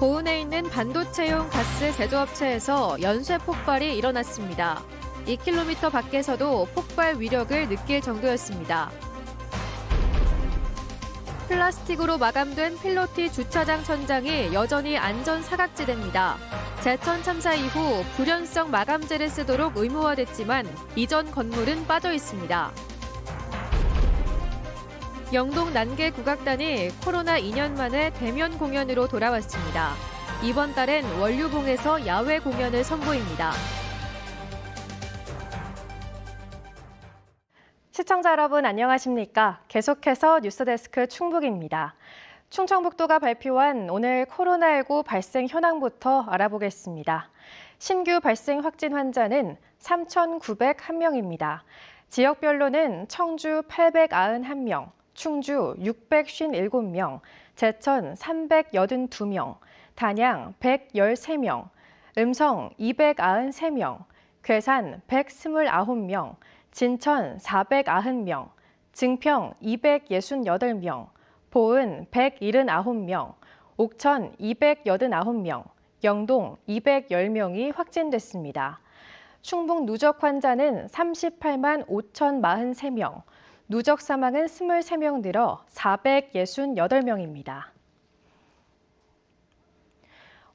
보은에 있는 반도체용 가스 제조업체에서 연쇄 폭발이 일어났습니다. 2km 밖에서도 폭발 위력을 느낄 정도였습니다. 플라스틱으로 마감된 필로티 주차장 천장이 여전히 안전 사각지대입니다. 제천 참사 이후 불연성 마감재를 쓰도록 의무화됐지만 이전 건물은 빠져 있습니다. 영동 난계 국악단이 코로나 2년 만에 대면 공연으로 돌아왔습니다. 이번 달엔 원류봉에서 야외 공연을 선보입니다. 시청자 여러분 안녕하십니까? 계속해서 뉴스데스크 충북입니다. 충청북도가 발표한 오늘 코로나19 발생 현황부터 알아보겠습니다. 신규 발생 확진 환자는 3,901명입니다. 지역별로는 청주 891명, 충주 657명, 제천 382명, 단양 113명, 음성 293명, 괴산 129명, 진천 490명, 증평 268명, 보은 179명, 옥천 289명, 영동 210명이 확진됐습니다. 충북 누적 환자는 38만 5,043명, 누적 사망은 23명 늘어 468명입니다.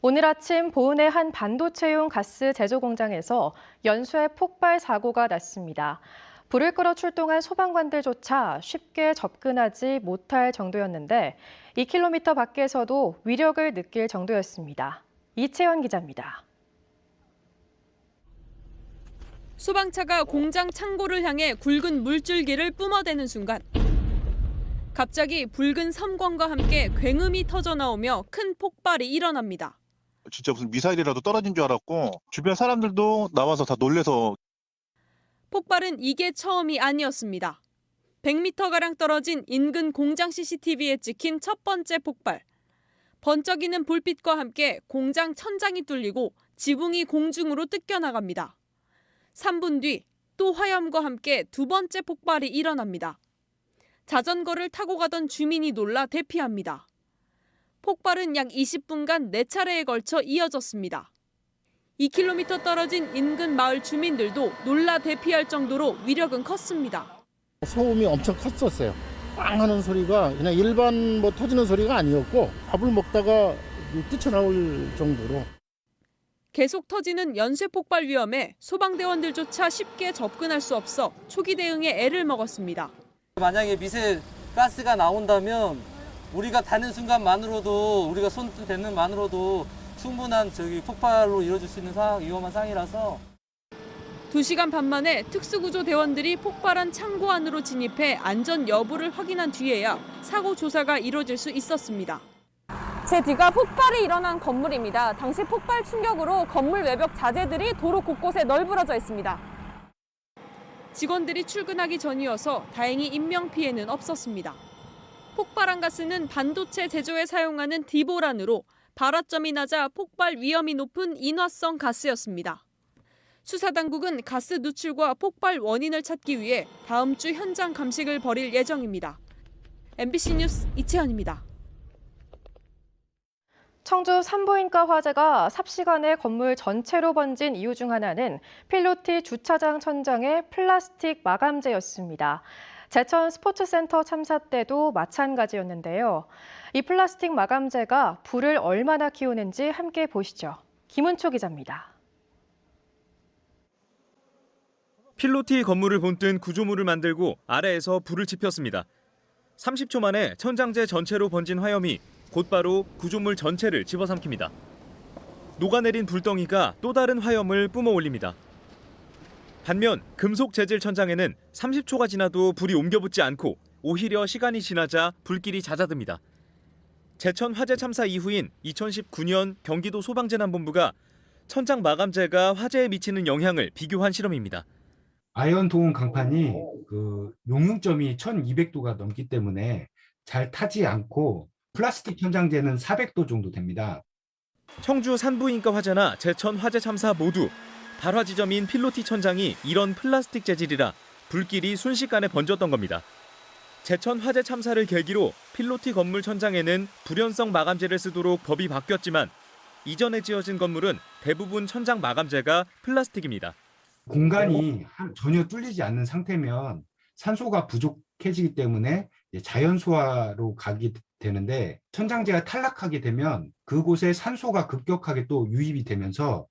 오늘 아침 보은의 한 반도체용 가스 제조 공장에서 연쇄 폭발 사고가 났습니다. 불을 끌어 출동한 소방관들조차 쉽게 접근하지 못할 정도였는데 2km 밖에서도 위력을 느낄 정도였습니다. 이채연 기자입니다. 소방차가 공장 창고를 향해 굵은 물줄기를 뿜어대는 순간 갑자기 붉은 섬광과 함께 굉음이 터져 나오며 큰 폭발이 일어납니다. 진짜 무슨 미사일이라도 떨어진 줄 알았고 주변 사람들도 나와서 다 놀래서. 폭발은 이게 처음이 아니었습니다. 100m가량 떨어진 인근 공장 CCTV에 찍힌 첫 번째 폭발. 번쩍이는 불빛과 함께 공장 천장이 뚫리고 지붕이 공중으로 뜯겨나갑니다. 3분 뒤 또 화염과 함께 두 번째 폭발이 일어납니다. 자전거를 타고 가던 주민이 놀라 대피합니다. 폭발은 약 20분간 4차례에 걸쳐 이어졌습니다. 2km 떨어진 인근 마을 주민들도 놀라 대피할 정도로 위력은 컸습니다. 소음이 엄청 컸었어요. 빵 하는 소리가 그냥 일반 터지는 소리가 아니었고 밥을 먹다가 뛰쳐나올 정도로. 계속 터지는 연쇄 폭발 위험에 소방대원들조차 쉽게 접근할 수 없어 초기 대응에 애를 먹었습니다. 만약에 미세 가스가 나온다면 우리가 닿는 순간만으로도 우리가 손 대는 만으로도 충분한 폭발로 이루어질 수 있는 위험한 상황이라서 2시간 반 만에 특수구조대원들이 폭발한 창고 안으로 진입해 안전 여부를 확인한 뒤에야 사고 조사가 이루어질 수 있었습니다. 제 뒤가 폭발이 일어난 건물입니다. 당시 폭발 충격으로 건물 외벽 자재들이 도로 곳곳에 널브러져 있습니다. 직원들이 출근하기 전이어서 다행히 인명피해는 없었습니다. 폭발한 가스는 반도체 제조에 사용하는 디보란으로 발화점이 낮아 폭발 위험이 높은 인화성 가스였습니다. 수사당국은 가스 누출과 폭발 원인을 찾기 위해 다음 주 현장 감식을 벌일 예정입니다. MBC 뉴스 이채연입니다. 청주 산부인과 화재가 삽시간에 건물 전체로 번진 이유 중 하나는 필로티 주차장 천장의 플라스틱 마감재였습니다. 제천 스포츠센터 참사 때도 마찬가지였는데요. 이 플라스틱 마감재가 불을 얼마나 키우는지 함께 보시죠. 김은초 기자입니다. 필로티 건물을 본뜬 구조물을 만들고 아래에서 불을 지폈습니다. 30초 만에 천장재 전체로 번진 화염이 곧바로 구조물 전체를 집어삼킵니다. 녹아내린 불덩이가 또 다른 화염을 뿜어올립니다. 반면 금속 재질 천장에는 30초가 지나도 불이 옮겨붙지 않고 오히려 시간이 지나자 불길이 잦아듭니다. 제천 화재 참사 이후인 2019년 경기도 소방재난본부가 천장 마감재가 화재에 미치는 영향을 비교한 실험입니다. 아연 도움 강판이 용융점이 1200도가 넘기 때문에 잘 타지 않고 플라스틱 천장재는 400도 정도 됩니다. 청주 산부인과 화재나 제천 화재 참사 모두 발화 지점인 필로티 천장이 이런 플라스틱 재질이라 불길이 순식간에 번졌던 겁니다. 제천 화재 참사를 계기로 필로티 건물 천장에는 불연성 마감재를 쓰도록 법이 바뀌었지만 이전에 지어진 건물은 대부분 천장 마감재가 플라스틱입니다. 공간이 전혀 뚫리지 않는 상태면 산소가 부족해지기 때문에 자연 소화로 가게 되는데, 천장재가 탈락하게 되면 그곳에 산소가 급격하게 또 유입이 되면서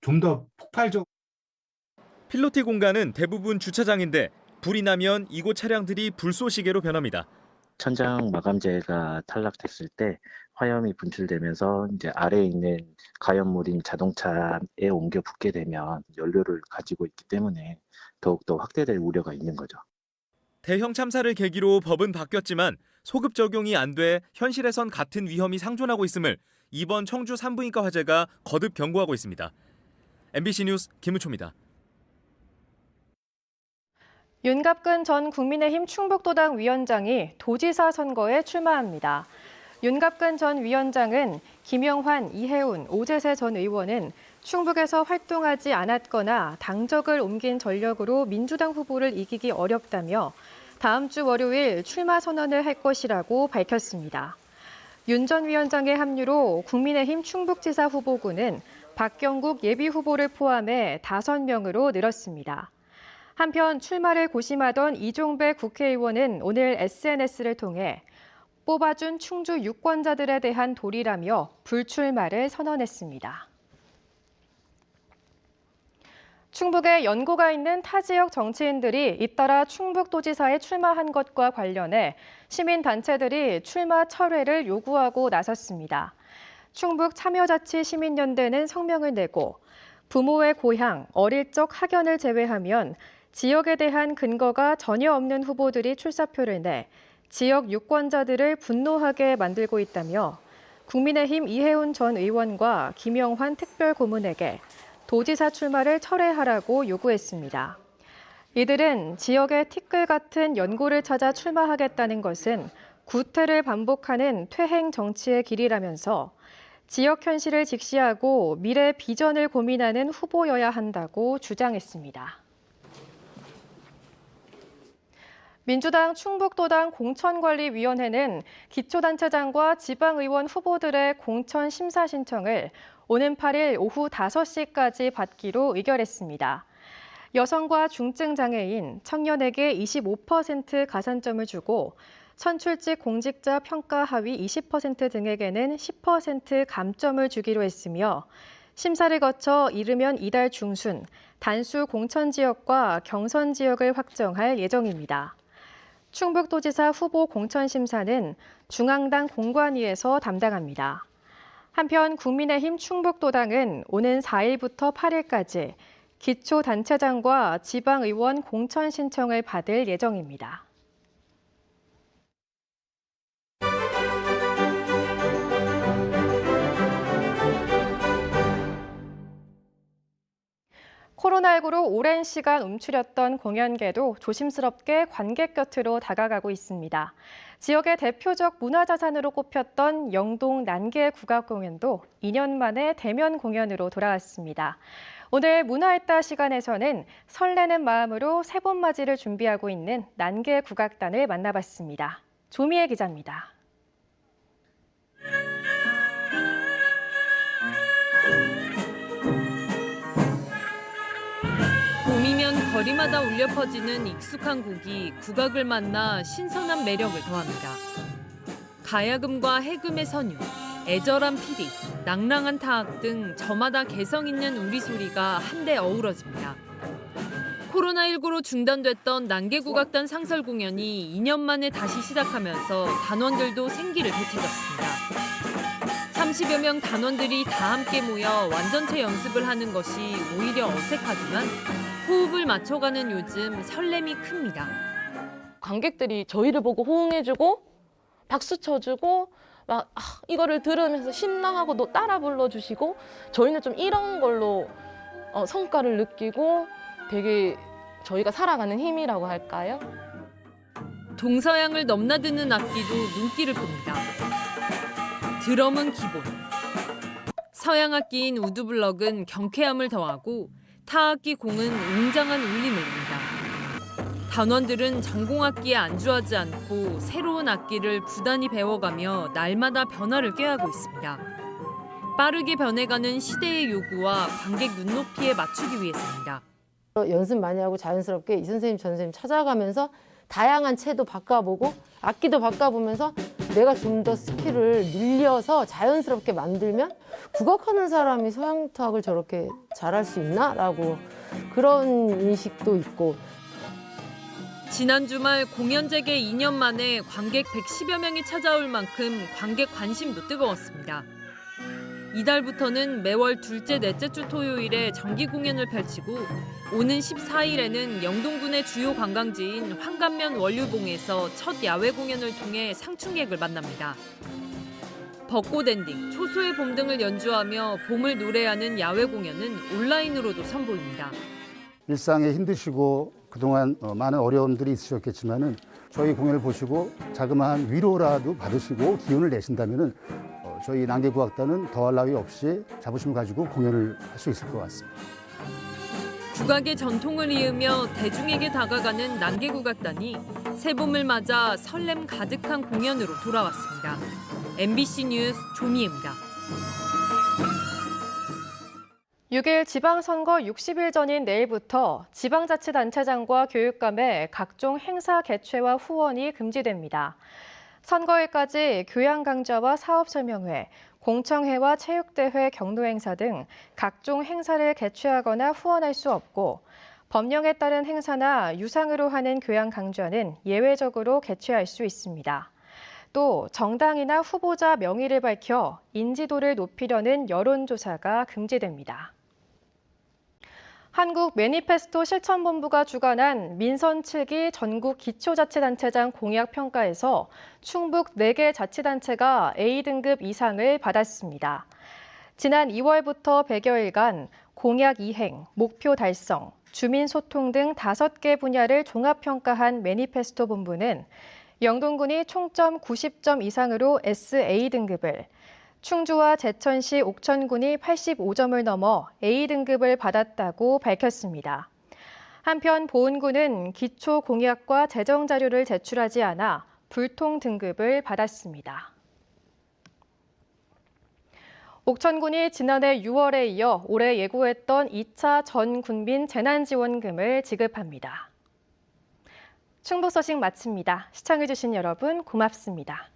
좀 더 폭발적. 필로티 공간은 대부분 주차장인데 불이 나면 이곳 차량들이 불쏘시개로 변합니다. 천장 마감재가 탈락됐을 때 화염이 분출되면서 이제 아래에 있는 가연물인 자동차에 옮겨 붙게 되면 연료를 가지고 있기 때문에 더욱더 확대될 우려가 있는 거죠. 대형 참사를 계기로 법은 바뀌었지만 소급 적용이 안 돼 현실에선 같은 위험이 상존하고 있음을 이번 청주 산부인과 화재가 거듭 경고하고 있습니다. MBC 뉴스 김우초입니다. 윤갑근 전 국민의힘 충북도당 위원장이 도지사 선거에 출마합니다. 윤갑근 전 위원장은 김영환, 이해운, 오재세 전 의원은 충북에서 활동하지 않았거나 당적을 옮긴 전력으로 민주당 후보를 이기기 어렵다며 다음 주 월요일 출마 선언을 할 것이라고 밝혔습니다. 윤 전 위원장의 합류로 국민의힘 충북지사 후보군은 박경국 예비후보를 포함해 5명으로 늘었습니다. 한편 출마를 고심하던 이종배 국회의원은 오늘 SNS를 통해 뽑아준 충주 유권자들에 대한 도리라며 불출마를 선언했습니다. 충북에 연고가 있는 타 지역 정치인들이 잇따라 충북도지사에 출마한 것과 관련해 시민단체들이 출마 철회를 요구하고 나섰습니다. 충북참여자치시민연대는 성명을 내고 부모의 고향, 어릴 적 학연을 제외하면 지역에 대한 근거가 전혀 없는 후보들이 출사표를 내 지역 유권자들을 분노하게 만들고 있다며 국민의힘 이해운 전 의원과 김영환 특별고문에게 도지사 출마를 철회하라고 요구했습니다. 이들은 지역의 티끌 같은 연고를 찾아 출마하겠다는 것은 구태를 반복하는 퇴행 정치의 길이라면서 지역 현실을 직시하고 미래 비전을 고민하는 후보여야 한다고 주장했습니다. 민주당 충북도당 공천관리위원회는 기초단체장과 지방의원 후보들의 공천 심사 신청을 오는 8일 오후 5시까지 받기로 의결했습니다. 여성과 중증장애인, 청년에게 25% 가산점을 주고 선출직 공직자 평가 하위 20% 등에게는 10% 감점을 주기로 했으며 심사를 거쳐 이르면 이달 중순 단수 공천지역과 경선지역을 확정할 예정입니다. 충북도지사 후보 공천심사는 중앙당 공관위에서 담당합니다. 한편 국민의힘 충북도당은 오는 4일부터 8일까지 기초단체장과 지방의원 공천 신청을 받을 예정입니다. 코로나19로 오랜 시간 움츠렸던 공연계도 조심스럽게 관객 곁으로 다가가고 있습니다. 지역의 대표적 문화자산으로 꼽혔던 영동 난계 국악 공연도 2년 만에 대면 공연으로 돌아왔습니다. 오늘 문화했다 시간에서는 설레는 마음으로 새봄맞이를 준비하고 있는 난계 국악단을 만나봤습니다. 조미애 기자입니다. 봄이면 거리마다 울려 퍼지는 익숙한 곡이 국악을 만나 신선한 매력을 더합니다. 가야금과 해금의 선율, 애절한 피리, 낭랑한 타악 등 저마다 개성 있는 우리소리가 한데 어우러집니다. 코로나19로 중단됐던 난계국악단 상설 공연이 2년 만에 다시 시작하면서 단원들도 생기를 되찾았습니다. 30여 명 단원들이 다 함께 모여 완전체 연습을 하는 것이 오히려 어색하지만 호흡을 맞춰가는 요즘 설렘이 큽니다. 관객들이 저희를 보고 호응해주고 박수 쳐주고 막 이거를 들으면서 신나하고 또 따라 불러주시고 저희는 좀 이런 걸로 성과를 느끼고 되게 저희가 살아가는 힘이라고 할까요? 동서양을 넘나드는 악기도 눈길을 끕니다. 드럼은 기본, 서양 악기인 우드블럭은 경쾌함을 더하고 타악기 공은 웅장한 울림을 냅니다. 단원들은 전공악기에 안주하지 않고 새로운 악기를 부단히 배워가며 날마다 변화를 꾀하고 있습니다. 빠르게 변해가는 시대의 요구와 관객 눈높이에 맞추기 위해서입니다. 연습 많이 하고 자연스럽게 이 선생님 저 선생님 찾아가면서 다양한 채도 바꿔보고 악기도 바꿔보면서 내가 좀 더 스킬을 늘려서 자연스럽게 만들면 국악하는 사람이 서양투악을 저렇게 잘할 수 있나? 라고 그런 인식도 있고. 지난 주말 공연 재개 2년 만에 관객 110여 명이 찾아올 만큼 관객 관심도 뜨거웠습니다. 이달부터는 매월 둘째, 넷째 주 토요일에 정기 공연을 펼치고 오는 14일에는 영동군의 주요 관광지인 황간면 원류봉에서 첫 야외 공연을 통해 상충객을 만납니다. 벚꽃 엔딩, 초소의 봄 등을 연주하며 봄을 노래하는 야외 공연은 온라인으로도 선보입니다. 일상에 힘드시고 그동안 많은 어려움들이 있으셨겠지만은 저희 공연을 보시고 자그마한 위로라도 받으시고 기운을 내신다면은 저희 난개국악단은 더할 나위 없이 자부심을 가지고 공연을 할 수 있을 것 같습니다. 국악의 전통을 이으며 대중에게 다가가는 난개국악단이 새봄을 맞아 설렘 가득한 공연으로 돌아왔습니다. MBC 뉴스 조미애입니다. 6일 지방선거 60일 전인 내일부터 지방자치단체장과 교육감의 각종 행사 개최와 후원이 금지됩니다. 선거일까지 교양 강좌와 사업 설명회, 공청회와 체육대회, 경로행사 등 각종 행사를 개최하거나 후원할 수 없고 법령에 따른 행사나 유상으로 하는 교양 강좌는 예외적으로 개최할 수 있습니다. 또 정당이나 후보자 명의를 밝혀 인지도를 높이려는 여론조사가 금지됩니다. 한국 매니페스토 실천본부가 주관한 민선 7기 전국 기초자치단체장 공약평가에서 충북 4개 자치단체가 A등급 이상을 받았습니다. 지난 2월부터 100여일간 공약 이행, 목표 달성, 주민소통 등 5개 분야를 종합평가한 매니페스토 본부는 영동군이 총점 90점 이상으로 SA등급을, 충주와 제천시, 옥천군이 85점을 넘어 A등급을 받았다고 밝혔습니다. 한편 보은군은 기초 공약과 재정 자료를 제출하지 않아 불통 등급을 받았습니다. 옥천군이 지난해 6월에 이어 올해 예고했던 2차 전 군민 재난지원금을 지급합니다. 충북 소식 마칩니다. 시청해주신 여러분 고맙습니다.